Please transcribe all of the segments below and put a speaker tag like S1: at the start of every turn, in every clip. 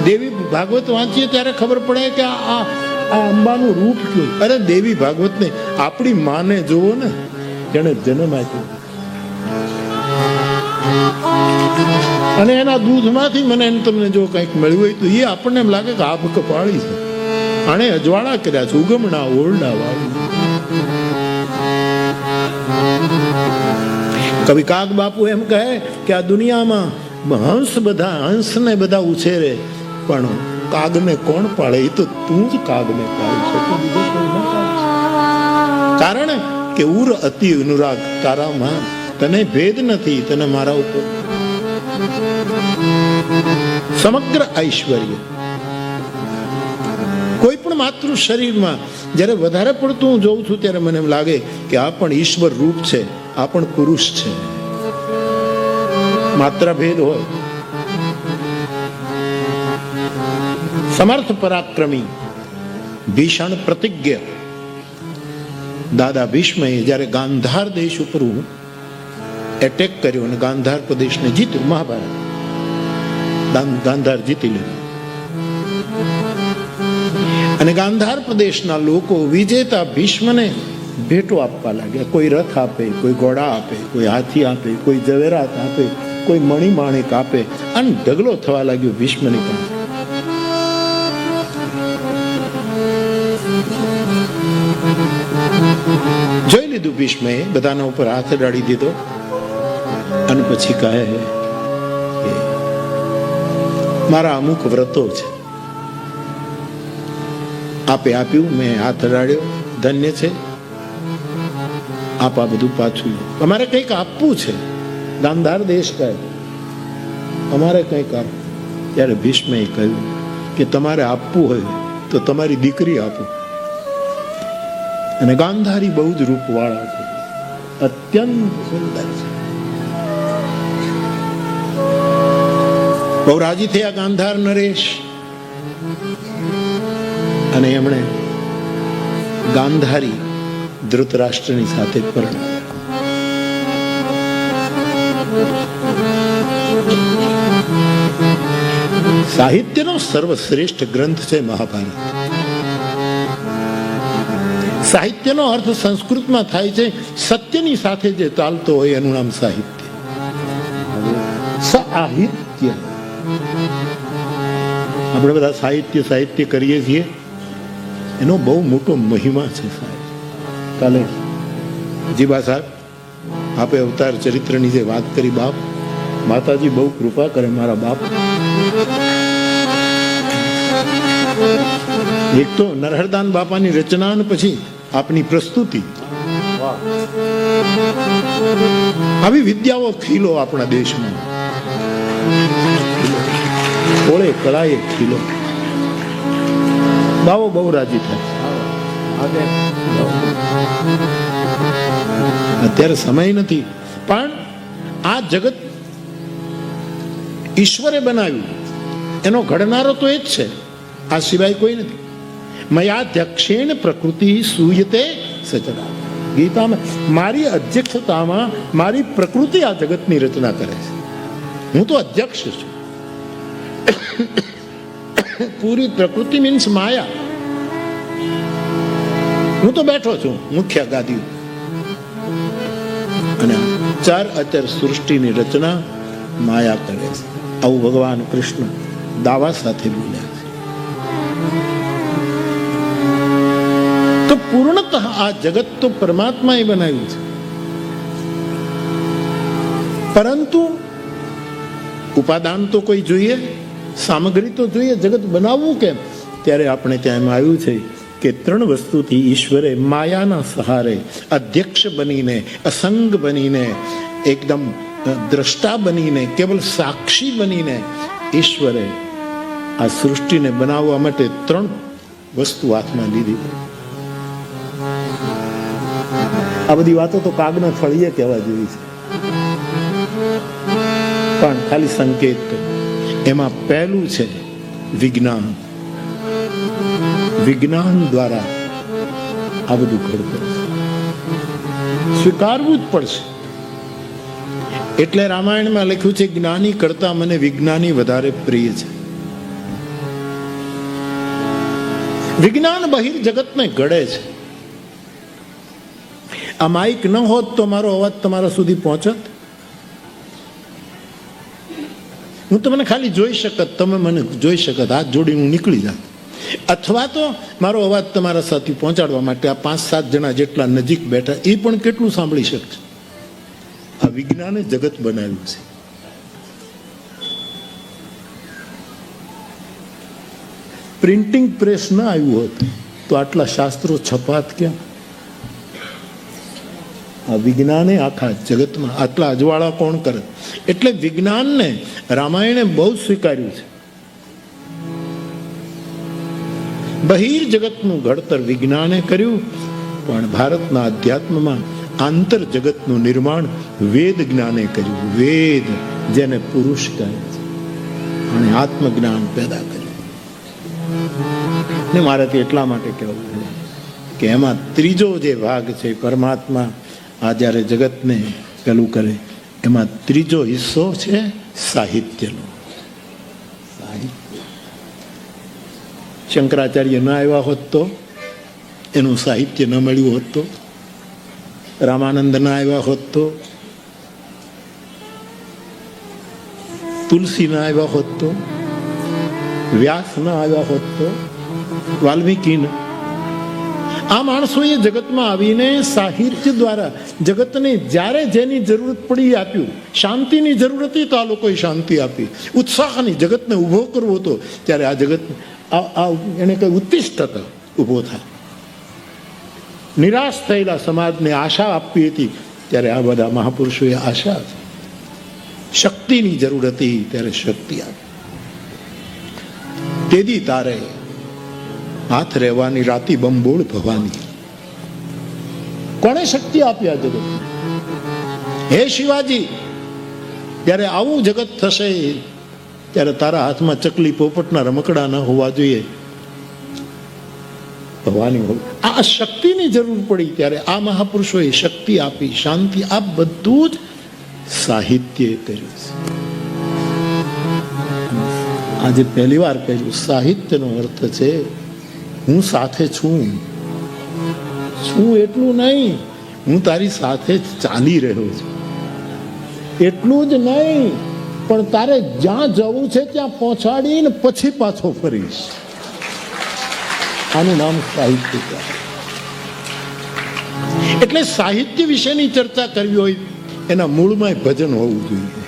S1: દેવી ભાગવત વાંચીએ ત્યારે ખબર પડે કે આ અંબાનું રૂપ કયું. અરે દેવી ભાગવત ને આપણી માને જોવો ને, જેને જન્મ આપ્યો અને એના દૂધમાંથી મને તમને જો કંઈક મળ્યું હોય તો એ આપણને એમ લાગે કે આભ કપાળી છે, આણે અજવાળા કર્યા છે, ઉગમણા ઓરડા વાળી. કવિ કાગ બાપુ એમ કહે કે આ દુનિયામાં હંસને બધા ઉછેરે, પણ કાગને કોણ પાળે? એ તો તું જ કાગને પાળી શકે, બીજો કોઈ ન પાળે. કારણ કે ઉર અતિ અનુરાગ તારામાં, તને ભેદ નથી, તને મારા ઉપર સમગ્ર ઐશ્વર્ય. કોઈ પણ માતૃ શરીરમાં જ્યારે વધારે પડતું હું જોઉં છું ત્યારે મને એમ લાગે કે આ પણ ઈશ્વર રૂપ છે, આ પણ પુરુષ છે. માત્ર ભેદ હોય. સમર્થ પરાક્રમી ભીષણ પ્રતિજ્ઞ દાદા ભીષ્મએ જ્યારે ગાંધાર દેશ ઉપર એટેક કર્યો અને ગાંધાર પ્રદેશને જીત્યું, મહાભારત ગાંધાર જીતી લીધું. અને ગાંધાર પ્રદેશના લોકો વિજેતા ભીષ્મને ભેટો આપવા લાગ્યા. કોઈ રથ આપે, કોઈ ઘોડા આપે, કોઈ હાથી આપે, કોઈ ઝવેરાત આપે, કોઈ મણિમાણિક આપે, અને ઢગલો થવા લાગ્યો ભીષ્મની પાસે. જોઈ લીધું ભીષ્મએ, બધાના ઉપર હાથ અડાડી દીધો અને પછી કહે કે મારા અમુક વ્રતો છે, આપે આપ્યું, મેં હાથ અડાડ્યો, ધન્ય છે, આપ આ બધું પાછું, અમારે કંઈક આપવું છે. ગાંધાર દેશ કહે અમારે કંઈક આપવું. ત્યારે ભીષ્મએ કહ્યું કે તમારે આપવું હોય તો તમારી દીકરી આપો. અને ગાંધારી બહુ જ રૂપવાળા છે, અત્યંત સુંદર છે. બહુ રાજી થયા ગાંધાર નરેશ અને એમણે ગાંધારી ધૃતરાષ્ટ્રની સાથે પરણ્યા. સાહિત્યનો સર્વશ્રેષ્ઠ ગ્રંથ છે મહાભારત. સાહિત્યનો અર્થ સંસ્કૃતમાં થાય છે સત્યની સાથે જે ચાલતો હોય એનું નામ સાહિત્ય. સાહિત્ય આપણે બધા સાહિત્ય કરીએ છીએ, એનો બહુ મોટો મહિમા છે. કાલે જીબા સાહેબ આપે અવતાર ચરિત્રની જે વાત કરી, બાપ માતાજી બહુ કૃપા કરે મારા બાપ. એક તો નરહરદાન બાપાની રચના અને પછી આપની પ્રસ્તુતિ, આવી વિદ્યાઓ ખીલો આપણા દેશમાં, કોળે કળાએ ખીલો. બાવો બહુ રાજી થાય. અત્યારે સમય નથી, પણ આ જગત ઈશ્વરે બનાવ્યું, એનો ઘડનારો તો એ જ છે, આ સિવાય કોઈ નથી. મયાધ્યક્ષેણ પ્રકૃતિ સૂયતે સચરાચર. ગીતામાં મારી અધ્યક્ષતામાં મારી પ્રકૃતિ આ જગતની રચના કરે છે. હું તો અધ્યક્ષ છું. પૂરી પ્રકૃતિ મીન્સ માયા. હું તો બેઠો છું મુખ્ય ગાદી, અને ચાર અચર સૃષ્ટિની રચના માયા કરે છે. આવું ભગવાન કૃષ્ણ દાવા સાથે બોલ્યા છે. તો પૂર્ણતઃ આ જગત તો પરમાત્માએ બનાવ્યું છે, પરંતુ ઉપાદાન તો કોઈ જોઈએ, સામગ્રી તો જોઈએ. જગત બનાવવું કેમ? ત્યારે આપણે ત્યાં એમ આવ્યું છે કે ત્રણ વસ્તુથી ઈશ્વરે માયાના સહારે અધ્યક્ષ બનીને, અસંગ બનીને, એકદમ દ્રષ્ટા બનીને, કેવલ સાક્ષી બનીને ઈશ્વરે આ સૃષ્ટિને બનાવવા માટે ત્રણ વસ્તુ હાથમાં લીધી. આ બધી વાતો તો કાગના ફળીએ કહેવા જેવી છે, પણ ખાલી સંકેત. એમાં પહેલું છે વિજ્ઞાન. વિજ્ઞાન દ્વારા આ બધું ઘડતું સ્વીકારવું જ પડશે. એટલે રામાયણમાં લખ્યું છે જ્ઞાની કરતા મને વિજ્ઞાની વધારે પ્રિય છે. વિજ્ઞાન બહિર જગતને ઘડે છે. આ માઇક ન હોત તો મારો અવાજ તમારા સુધી પહોંચત? હું તમને ખાલી જોઈ શકત, તમે મને જોઈ શકત, હાથ જોડીને હું નીકળી જાત. અથવા તો મારો અવાજ તમારા સાથે પહોંચાડવા માટે આ 5-7 જણા જેટલા નજીક બેઠા એ પણ કેટલું સાંભળી શકશે? આ વિજ્ઞાને જગત બનાવ્યું છે. પ્રિન્ટિંગ પ્રેસ ન આવ્યું હોત તો આટલા શાસ્ત્રો છપાત ક્યાં? આ વિજ્ઞાને આખા જગતમાં આટલા અજવાળા કોણ કરે? એટલે વિજ્ઞાનને રામાયણે બહુ સ્વીકાર્યું છે. બહિર જગતનું ઘડતર વિજ્ઞાને કર્યું, પણ ભારતના અધ્યાત્મમાં આંતર જગતનું નિર્માણ વેદ જ્ઞાને કર્યું. વેદ જેને પુરુષ કહે છે અને આત્મજ્ઞાન પેદા કર્યું. ને મારાથી એટલા માટે કહેવું કે એમાં ત્રીજો જે ભાગ છે પરમાત્મા આ જ્યારે જગતને પેલું કરે એમાં ત્રીજો હિસ્સો છે સાહિત્યનો. શંકરાચાર્ય ન આવ્યા હોત તો, એનું સાહિત્ય ન મળ્યું હોત તો, રામાનંદ ન આવ્યા હોત તો, તુલસી ન આવ્યા હોત તો, વ્યાસ ન આવ્યા હોત તો, વાલ્મીકી ન, આ માણસોએ જગતમાં આવીને સાહિત્ય દ્વારા જગતને જ્યારે જેની જરૂરત પડી આપ્યું. શાંતિની જરૂર હતી તો આ લોકોએ શાંતિ આપી. ઉત્સાહની જગતને ઊભો કરવો હતો ત્યારે આ જગત એને કઈ ઉત્તિષ્ઠ ઊભો થાય. નિરાશ થયેલા સમાજને આશા આપવી હતી ત્યારે આ બધા મહાપુરુષોએ આશા આપી. શક્તિની જરૂર હતી ત્યારે શક્તિ આપી. તેદી તારે હાથ રહેવાની રાતી બંબોળ ભવાની. કોણે શક્તિ આપી આ જગત? હે શિવાજી, જ્યારે આવું જગત થશે ત્યારે તારા હાથમાં ચકલી પોપટના રમકડા ન હોવા જોઈએ, ભવાની હોય. આ શક્તિની જરૂર પડી ત્યારે આ મહાપુરુષોએ શક્તિ આપી, શાંતિ. આ બધું જ સાહિત્ય કર્યું છે. આજે પહેલી વાર કહ્યું સાહિત્યનો અર્થ છે હું સાથે છું. એટલું નહીં, હું તારી સાથે જ ચાલી રહ્યો છું. એટલું જ નહીં, પણ તારે જ્યાં જવું છે ત્યાં પહોંચાડીને પછી પાછો ફરીશ. આનું નામ સાહિત્ય. એટલે સાહિત્ય વિશેની ચર્ચા કરવી હોય એના મૂળમાં ભજન હોવું જોઈએ.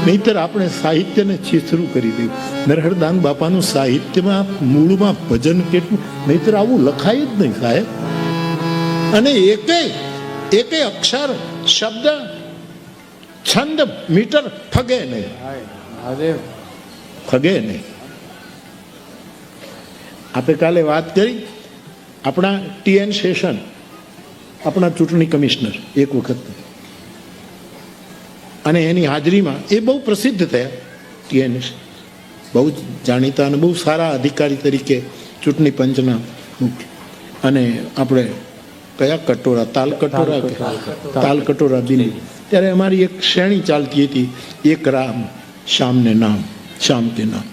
S1: નહીતર આપણે સાહિત્યને છીછરું કરી દઈએ. નરહરદાન બાપાનું સાહિત્યમાં મૂળમાં ભજન કેટલું, નહીતર આવું લખાય જ નહીં સાહેબ. અને એકે અક્ષર, શબ્દ, છંદ, મીટર ફગે નહીં. આપણે કાલે વાત કરી આપણા TN શેષન, આપણા ચૂંટણી કમિશનર એક વખત, અને એની હાજરીમાં એ બહુ પ્રસિદ્ધ થયા. TN બહુ જ જાણીતા અને બહુ સારા અધિકારી તરીકે ચૂંટણી પંચના મુખ્ય. અને આપણે કયા કટોરા, તાલ કટોરા દિલ્હી, ત્યારે અમારી એક શ્રેણી ચાલતી હતી, એક રામ શામને નામ, શામ કે નામ.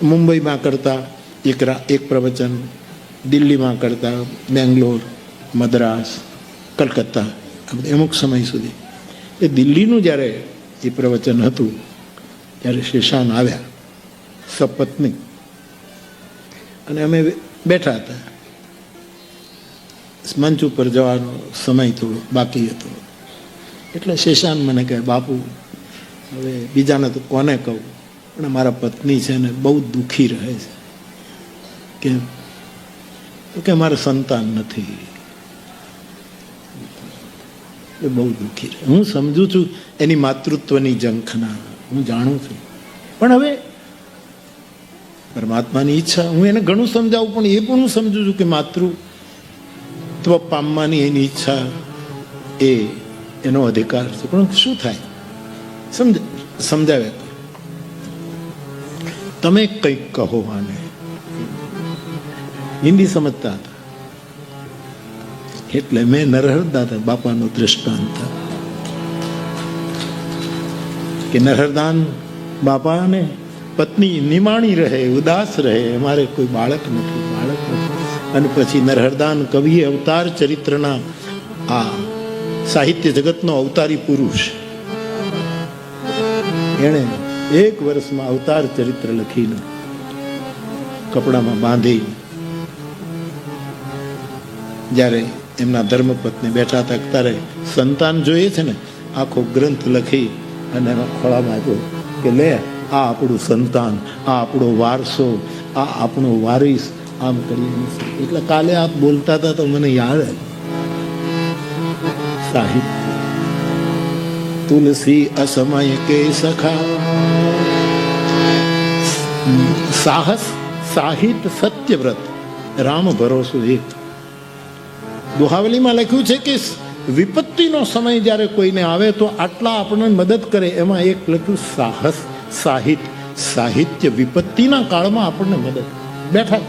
S1: મુંબઈમાં કરતા એક પ્રવચન, દિલ્હીમાં કરતા, બેંગ્લોર, મદ્રાસ, કલકત્તા, અમુક સમય સુધી. એ દિલ્હીનું જ્યારે એ પ્રવચન હતું ત્યારે શેષાન આવ્યા સપત્ની, અને અમે બેઠા હતા. મંચ ઉપર જવાનો સમય થોડો બાકી હતો. એટલે શેષાન મને કહે, બાપુ હવે બીજાને તો કોને કહું, પણ મારા પત્ની છે ને બહુ દુઃખી રહે છે. કેમ? તો કે મારે સંતાન નથી, એ બહુ દુઃખી રહે. હું સમજુ છું એની માતૃત્વની ઝંખના, હું જાણું છું. પણ હવે પરમાત્માની ઈચ્છા, હું એને ઘણું સમજાવું, પણ એ પણ હું સમજુ છું કે માતૃત્વ પામવાની એની ઈચ્છા એ એનો અધિકાર છે. પણ શું થાય સમજાવે, તમે કંઈક કહો. આને હિન્દી સમજતા હતા એટલે મેં નરહરદાન બાપાનું દ્રષ્ટાંત કે નરહરદાન બાપાને પત્ની નિમાણી રહે, ઉદાસ રહે, અમારે કોઈ બાળક નથી. અને પછી નરહરદાન કવિએ અવતાર ચરિત્રના આ સાહિત્ય જગતનો અવતારી પુરુષ, એણે 1 વર્ષમાં અવતાર ચરિત્ર લખીને કપડામાં બાંધી, જ્યારે એમના ધર્મપત્ની બેઠા હતા ત્યારે સંતાન જોઈએ છે ને, આખો ગ્રંથ લખી અને એના ખોળામાં આપ્યો કે લે, આ આપણું સંતાન, આ આપણો વારસો, આ આપણો વારીસ, આમ કરીએ. એટલે કાલે આપ બોલતા હતા તો મને યાદ આવ્યું સાહિત્ય. તુલસી અસમય કે સખા, સાહસ સાહિત સત્યવ્રત, રામ ભરોસો એક. દોહાવલીમાં લખ્યું છે કે વિપત્તિનો સમય જ્યારે કોઈને આવે તો આટલા આપણને મદદ કરે. એમાં એક લખ્યું સાહસ સાહિત, સાહિત્ય વિપત્તિના કાળમાં આપણને મદદ. બેઠા